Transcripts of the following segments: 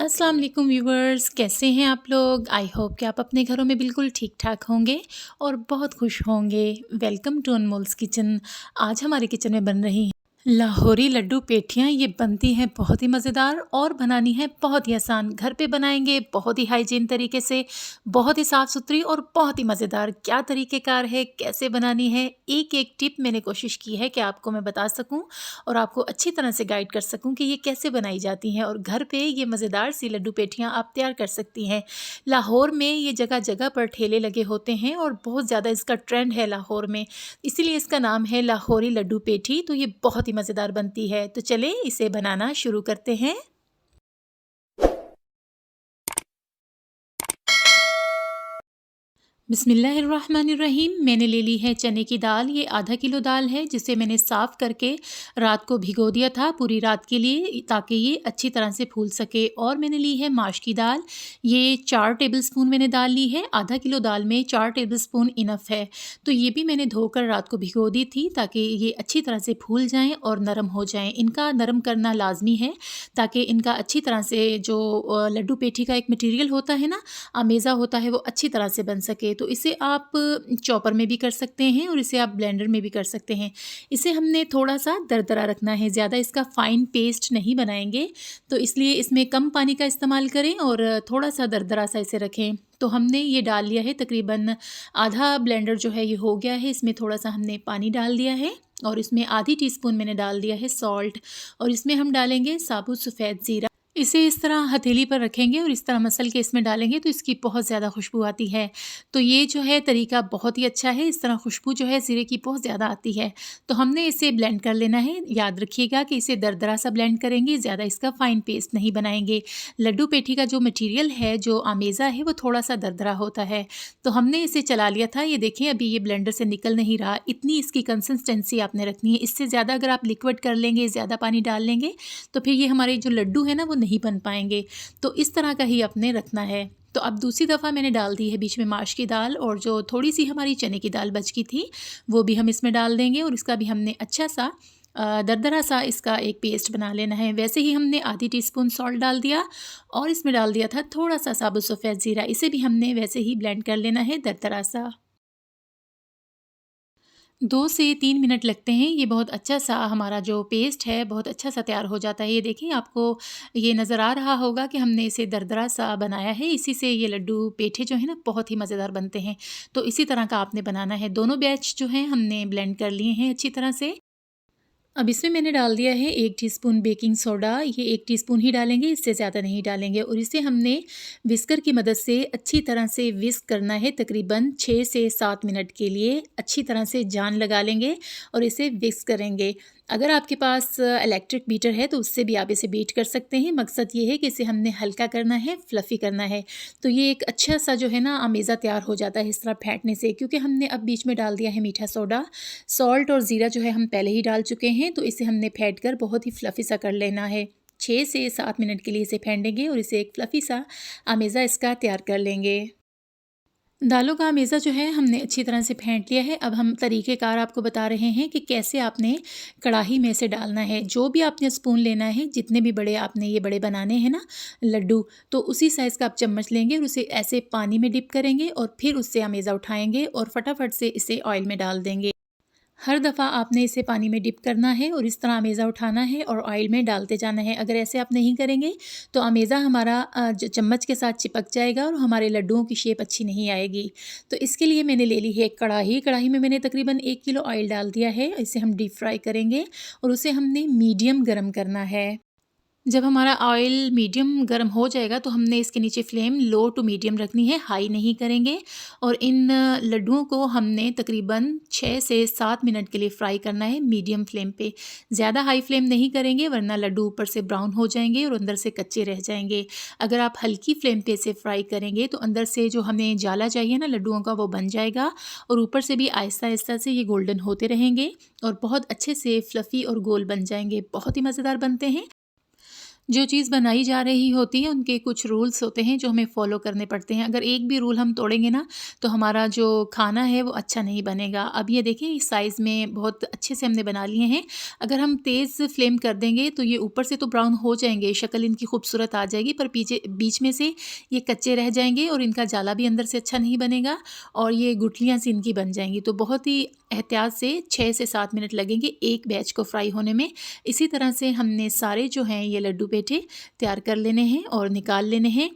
अस्सलाम वालेकुम व्यूवर्स, कैसे हैं आप लोग। आई होप कि आप अपने घरों में बिल्कुल ठीक ठाक होंगे और बहुत खुश होंगे। Welcome to Anmol's kitchen. आज हमारे किचन में बन रही हैं लाहौरी लड्डू पेठियाँ। ये बनती हैं बहुत ही मज़ेदार और बनानी है बहुत ही आसान। घर पे बनाएंगे बहुत ही हाइजीन तरीके से, बहुत ही साफ़ सुथरी और बहुत ही मज़ेदार। क्या तरीक़ेकार है, कैसे बनानी है, एक एक टिप मैंने कोशिश की है कि आपको मैं बता सकूं और आपको अच्छी तरह से गाइड कर सकूं कि ये कैसे बनाई जाती हैं और घर पे ये मज़ेदार सी लड्डू पेठियाँ आप तैयार कर सकती हैं। लाहौर में ये जगह जगह पर ठेले लगे होते हैं और बहुत ज़्यादा इसका ट्रेंड है लाहौर में, इसीलिए इसका नाम है लाहौरी लड्डू पेठी। तो ये बहुत ही मज़ेदार बनती है। तो चलें इसे बनाना शुरू करते हैं। बिस्मिल्लाहिर्रहमानिर्रहीम। मैंने ले ली है चने की दाल। ये आधा किलो दाल है जिसे मैंने साफ़ करके रात को भिगो दिया था पूरी रात के लिए, ताकि ये अच्छी तरह से फूल सके। और मैंने ली है माश की दाल। ये 4 टेबलस्पून मैंने दाल ली है। आधा किलो दाल में 4 टेबलस्पून इनफ है। तो ये भी मैंने धोकर रात को भिगो दी थी ताकि ये अच्छी तरह से फूल जाएँ और नरम हो जाएँ। इनका नरम करना लाजमी है ताकि इनका अच्छी तरह से जो लड्डू पेठी का एक मटेरियल होता है ना, अमेज़ा होता है, वो अच्छी तरह से बन सके। तो इसे आप चॉपर में भी कर सकते हैं और इसे आप ब्लेंडर में भी कर सकते हैं। इसे हमने थोड़ा सा दरदरा रखना है, ज़्यादा इसका फ़ाइन पेस्ट नहीं बनाएंगे, तो इसलिए इसमें कम पानी का इस्तेमाल करें और थोड़ा सा दरदरा सा इसे रखें। तो हमने ये डाल लिया है, तकरीबन आधा ब्लेंडर जो है ये हो गया है। इसमें थोड़ा सा हमने पानी डाल दिया है और इसमें आधी टीस्पून मैंने डाल दिया है सॉल्ट, और इसमें हम डालेंगे साबुत सफ़ेद ज़ीरा। इसे इस तरह हथेली पर रखेंगे और इस तरह मसल के इसमें डालेंगे तो इसकी बहुत ज़्यादा खुशबू आती है। तो ये जो है तरीका बहुत ही अच्छा है, इस तरह खुशबू जो है ज़ीरे की बहुत ज़्यादा आती है। तो हमने इसे ब्लेंड कर लेना है। याद रखिएगा कि इसे दरदरा सा ब्लेंड करेंगे, ज़्यादा इसका फ़ाइन पेस्ट नहीं बनाएंगे। लड्डू पेठी का जो मटीरियल है, जो आमेज़ा है, वो थोड़ा सा दरदरा होता है। तो हमने इसे चला लिया था। ये देखें अभी ये ब्लेंडर से निकल नहीं रहा। इतनी इसकी कंसिस्टेंसी आपने रखनी है। इससे ज़्यादा अगर आप लिक्विड कर लेंगे, ज़्यादा पानी डाल लेंगे, तो फिर ये हमारे जो लड्डू है ना वो नहीं बन पाएंगे। तो इस तरह का ही आपने रखना है। तो अब दूसरी दफ़ा मैंने डाल दी है बीच में माश की दाल, और जो थोड़ी सी हमारी चने की दाल बच की थी वो भी हम इसमें डाल देंगे और इसका भी हमने अच्छा सा दरदरा सा इसका एक पेस्ट बना लेना है। वैसे ही हमने आधी टीस्पून सॉल्ट डाल दिया और इसमें डाल दिया था थोड़ा सा साबुत सफ़ेद ज़ीरा। इसे भी हमने वैसे ही ब्लेंड कर लेना है दरदरा सा। 2 से 3 मिनट लगते हैं। ये बहुत अच्छा सा हमारा जो पेस्ट है बहुत अच्छा सा तैयार हो जाता है। ये देखिए आपको ये नज़र आ रहा होगा कि हमने इसे दरदरा सा बनाया है। इसी से ये लड्डू पेठे जो हैं ना बहुत ही मज़ेदार बनते हैं। तो इसी तरह का आपने बनाना है। दोनों बैच जो हैं हमने ब्लेंड कर लिए हैं अच्छी तरह से। अब इसमें मैंने डाल दिया है 1 टीस्पून बेकिंग सोडा। ये 1 टीस्पून ही डालेंगे, इससे ज़्यादा नहीं डालेंगे, और इसे हमने विस्कर की मदद से अच्छी तरह से विस्क करना है। तकरीबन 6 से 7 मिनट के लिए अच्छी तरह से जान लगा लेंगे और इसे विस्क करेंगे। अगर आपके पास इलेक्ट्रिक बीटर है तो उससे भी आप इसे बीट कर सकते हैं। मकसद ये है कि इसे हमने हल्का करना है, फ्लफ़ी करना है। तो ये एक अच्छा सा जो है ना अमेज़ा तैयार हो जाता है इस तरह फेंटने से, क्योंकि हमने अब बीच में डाल दिया है मीठा सोडा। सॉल्ट और ज़ीरा जो है हम पहले ही डाल चुके हैं, तो इसे हमने फेंट कर बहुत ही फ्लफ़ी सा कर लेना है। 6 से 7 मिनट के लिए इसे फेंटेंगे और इसे एक फ्लफ़ी सा अमेज़ा इसका तैयार कर लेंगे। दालों का अमेज़ा जो है हमने अच्छी तरह से फेंट लिया है। अब हम तरीक़ेकार आपको बता रहे हैं कि कैसे आपने कढ़ाई में से डालना है। जो भी आपने स्पून लेना है, जितने भी बड़े आपने ये बड़े बनाने हैं ना लड्डू, तो उसी साइज़ का आप चम्मच लेंगे और उसे ऐसे पानी में डिप करेंगे और फिर उससे अमेज़ा उठाएँगे और फटाफट से इसे ऑयल में डाल देंगे। हर दफ़ा आपने इसे पानी में डिप करना है और इस तरह अमेज़ा उठाना है और ऑयल में डालते जाना है। अगर ऐसे आप नहीं करेंगे तो अमेज़ा हमारा चम्मच के साथ चिपक जाएगा और हमारे लड्डुओं की शेप अच्छी नहीं आएगी। तो इसके लिए मैंने ले ली है एक कढ़ाई। कढ़ाई में मैंने तकरीबन 1 किलो ऑयल डाल दिया है। इसे हम डीप फ्राई करेंगे और उसे हमने मीडियम गरम करना है। जब हमारा ऑयल मीडियम गर्म हो जाएगा तो हमने इसके नीचे फ्लेम लो टू मीडियम रखनी है, हाई नहीं करेंगे। और इन लड्डुओं को हमने तकरीबन 6 से 7 मिनट के लिए फ्राई करना है मीडियम फ्लेम पे। ज़्यादा हाई फ्लेम नहीं करेंगे वरना लड्डू ऊपर से ब्राउन हो जाएंगे और अंदर से कच्चे रह जाएंगे। अगर आप हल्की फ्लेम पे इसे फ्राई करेंगे तो अंदर से जो हमें जाला चाहिए ना लड्डुओं का वो बन जाएगा, और ऊपर से भी आहिस्ता आहिस्ता से ये गोल्डन होते रहेंगे और बहुत अच्छे से फ्लफ़ी और गोल बन जाएंगे। बहुत ही मज़ेदार बनते हैं। जो चीज़ बनाई जा रही होती है उनके कुछ रूल्स होते हैं जो हमें फ़ॉलो करने पड़ते हैं। अगर एक भी रूल हम तोड़ेंगे ना तो हमारा जो खाना है वो अच्छा नहीं बनेगा। अब ये देखें इस साइज़ में बहुत अच्छे से हमने बना लिए हैं। अगर हम तेज़ फ्लेम कर देंगे तो ये ऊपर से तो ब्राउन हो जाएँगे, शक्ल इनकी खूबसूरत आ जाएगी, पर पीछे बीच में से ये कच्चे रह जाएँगे और इनका जाला भी अंदर से अच्छा नहीं बनेगा और ये गुठलियाँ सी इनकी बन जाएँगी। तो बहुत ही एहतियात से 6 से 7 मिनट लगेंगे एक बैच को फ्राई होने में। इसी तरह से हमने सारे जो हैं ये लड्डू पेठे तैयार कर लेने हैं और निकाल लेने हैं।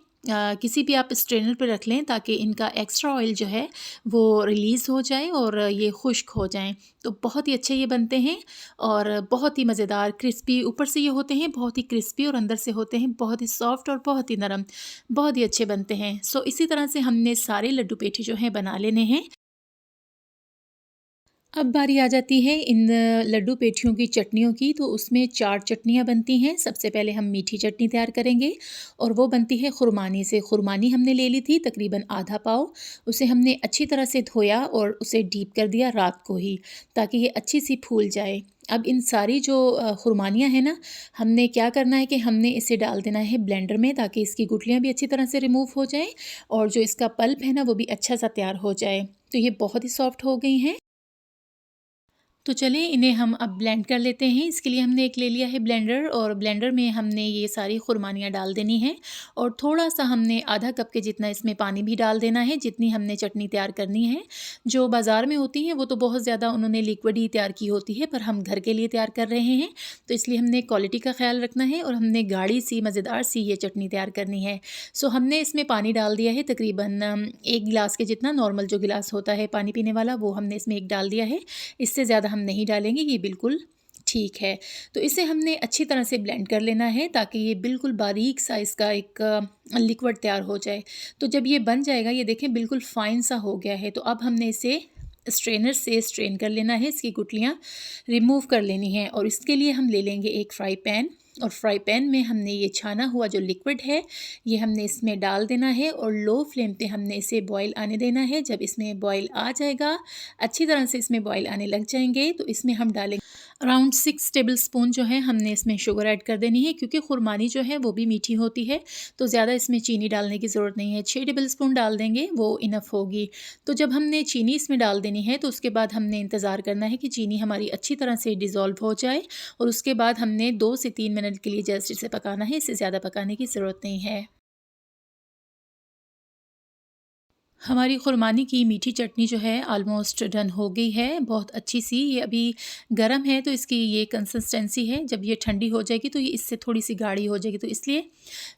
किसी भी आप स्ट्रेनर पे रख लें ताकि इनका एक्स्ट्रा ऑयल जो है वो रिलीज़ हो जाए और ये खुश्क हो जाएं। तो बहुत ही अच्छे ये बनते हैं और बहुत ही मज़ेदार क्रिस्पी ऊपर से ये होते हैं, बहुत ही क्रिस्पी, और अंदर से होते हैं बहुत ही सॉफ्ट और बहुत ही नरम, बहुत ही अच्छे बनते हैं। सो इसी तरह से हमने सारे लड्डू पेठे जो हैं बना लेने हैं। अब बारी आ जाती है इन लड्डू पेठियों की चटनियों की। तो उसमें 4 चटनियाँ बनती हैं। सबसे पहले हम मीठी चटनी तैयार करेंगे और वो बनती है खुरमानी से। खुरमानी हमने ले ली थी तकरीबन आधा पाव। उसे हमने अच्छी तरह से धोया और उसे डीप कर दिया रात को ही, ताकि ये अच्छी सी फूल जाए। अब इन सारी जो खुरमानियाँ हैं ना, हमने क्या करना है कि हमने इसे डाल देना है ब्लेंडर में, ताकि इसकी गुठलियाँ भी अच्छी तरह से रिमूव हो जाएँ और जो इसका पल्प है ना वो भी अच्छा सा तैयार हो जाए। तो ये बहुत ही सॉफ्ट हो गई हैं। तो चलिए इन्हें हम अब ब्लेंड कर लेते हैं। इसके लिए हमने एक ले लिया है ब्लेंडर और ब्लेंडर में हमने ये सारी खुरमानियाँ डाल देनी हैं और थोड़ा-सा हमने आधा कप के जितना इसमें पानी भी डाल देना है, जितनी हमने चटनी तैयार करनी है। जो बाज़ार में होती हैं वो तो बहुत ज़्यादा उन्होंने लिक्विड ही तैयार की होती है, पर हम घर के लिए तैयार कर रहे हैं, तो इसलिए हमने क्वालिटी का ख़्याल रखना है और हमने गाढ़ी-सी मज़ेदार-सी ये चटनी तैयार करनी है। सो हमने इसमें पानी डाल दिया है तकरीबन 1 गिलास के जितना, नॉर्मल जो गिलास होता है पानी पीने वाला वो हमने इसमें 1 डाल दिया है। इससे ज़्यादा हम नहीं डालेंगे, ये बिल्कुल ठीक है। तो इसे हमने अच्छी तरह से ब्लेंड कर लेना है ताकि ये बिल्कुल बारीक सा इसका एक लिक्विड तैयार हो जाए। तो जब ये बन जाएगा, ये देखें बिल्कुल फ़ाइन सा हो गया है, तो अब हमने इसे स्ट्रेनर से स्ट्रेन कर लेना है, इसकी गुठलियाँ रिमूव कर लेनी है। और इसके लिए हम ले लेंगे एक फ्राई पैन और फ्राई पैन में हमने ये छाना हुआ जो लिक्विड है ये हमने इसमें डाल देना है और लो फ्लेम पे हमने इसे बॉईल आने देना है। जब इसमें बॉईल आ जाएगा, अच्छी तरह से इसमें बॉईल आने लग जाएंगे, तो इसमें हम डालेंगे अराउंड 6 टेबल स्पून जो है हमने इसमें शुगर ऐड कर देनी है, क्योंकि खुरमानी जो है वो भी मीठी होती है, तो ज़्यादा इसमें चीनी डालने की ज़रूरत नहीं है। 6 टेबल स्पून डाल देंगे वो इनफ होगी। तो जब हमने चीनी इसमें डाल देनी है तो उसके बाद हमने इंतज़ार करना है कि चीनी हमारी अच्छी तरह से डिज़ोल्व हो जाए और उसके बाद हमने 2 से 3 मिनट के लिए जस्ट इसे पकाना है, इससे ज़्यादा पकाने की ज़रूरत नहीं है। हमारी खुरमानी की मीठी चटनी जो है ऑलमोस्ट डन हो गई है, बहुत अच्छी सी। ये अभी गर्म है तो इसकी ये कंसिस्टेंसी है, जब ये ठंडी हो जाएगी तो ये इससे थोड़ी सी गाढ़ी हो जाएगी, तो इसलिए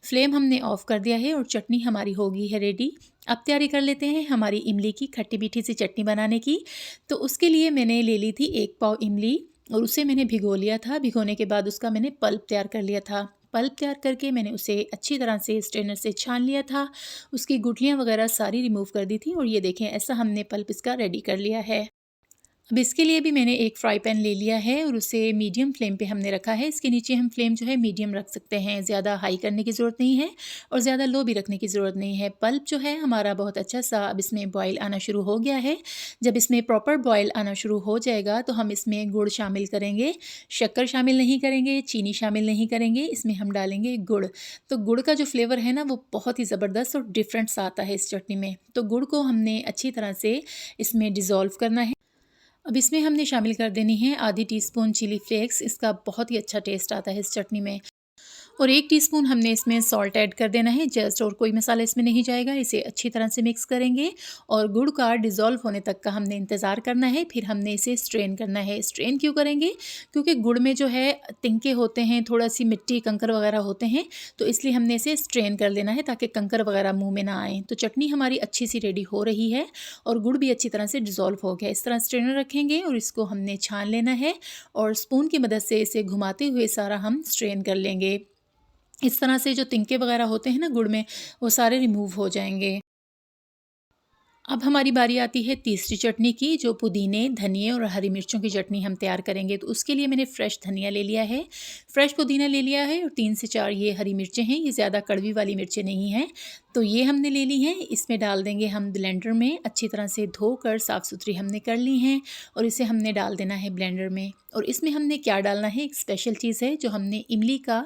फ्लेम हमने ऑफ़ कर दिया है और चटनी हमारी हो गई है रेडी। अब तैयारी कर लेते हैं हमारी इमली की खट्टी मीठी सी चटनी बनाने की। तो उसके लिए मैंने ले ली थी 1 पाव इमली और उसे मैंने भिगो लिया था। भिगोने के बाद उसका मैंने पल्प तैयार कर लिया था। पल्प तैयार करके मैंने उसे अच्छी तरह से स्ट्रेनर से छान लिया था। उसकी गुठलियाँ वगैरह सारी रिमूव कर दी थी और ये देखें ऐसा हमने पल्प इसका रेडी कर लिया है। अब इसके लिए भी मैंने एक फ्राई पैन ले लिया है और उसे मीडियम फ्लेम पे हमने रखा है। इसके नीचे हम फ्लेम जो है मीडियम रख सकते हैं, ज़्यादा हाई करने की ज़रूरत नहीं है और ज़्यादा लो भी रखने की ज़रूरत नहीं है। पल्प जो है हमारा बहुत अच्छा सा अब इसमें बॉयल आना शुरू हो गया है। जब इसमें प्रॉपर बॉयल आना शुरू हो जाएगा तो हम इसमें गुड़ शामिल करेंगे, शक्कर शामिल नहीं करेंगे, चीनी शामिल नहीं करेंगे, इसमें हम डालेंगे गुड़। तो गुड़ का जो फ्लेवर है ना वो बहुत ही ज़बरदस्त और डिफरेंट सा आता है इस चटनी में। तो गुड़ को हमने अच्छी तरह से इसमें डिज़ोल्व करना है। अब इसमें हमने शामिल कर देनी है आधी टीस्पून चिली फ्लेक्स, इसका बहुत ही अच्छा टेस्ट आता है इस चटनी में। और 1 टीस्पून हमने इसमें सॉल्ट ऐड कर देना है जस्ट, और कोई मसाला इसमें नहीं जाएगा। इसे अच्छी तरह से मिक्स करेंगे और गुड़ का डिज़ोल्व होने तक का हमने इंतज़ार करना है, फिर हमने इसे स्ट्रेन करना है। स्ट्रेन क्यों करेंगे? क्योंकि गुड़ में जो है तिनके होते हैं, थोड़ा सी मिट्टी कंकर वगैरह होते हैं, तो इसलिए हमने इसे स्ट्रेन कर लेना है ताकि कंकर वगैरह मुँह में ना आएँ। तो चटनी हमारी अच्छी सी रेडी हो रही है और गुड़ भी अच्छी तरह से डिज़ोल्व हो गया। इस तरह स्ट्रेनर रखेंगे और इसको हमने छान लेना है और स्पून की मदद से इसे घुमाते हुए सारा हम स्ट्रेन कर लेंगे। इस तरह से जो तिनके वगैरह होते हैं ना गुड़ में, वो सारे रिमूव हो जाएंगे। अब हमारी बारी आती है तीसरी चटनी की, जो पुदीने, धनिए और हरी मिर्चों की चटनी हम तैयार करेंगे। तो उसके लिए मैंने फ़्रेश धनिया ले लिया है, फ़्रेश पुदीना ले लिया है और 3 से 4 ये हरी मिर्चें हैं। ये ज़्यादा कड़वी वाली मिर्चें नहीं हैं, तो ये हमने ले ली हैं। इसमें डाल देंगे हम ब्लेंडर में, अच्छी तरह से धोकर साफ़ सुथरी हमने कर ली हैं और इसे हमने डाल देना है ब्लेंडर में। और इसमें हमने क्या डालना है, एक स्पेशल चीज़ है जो हमने इमली का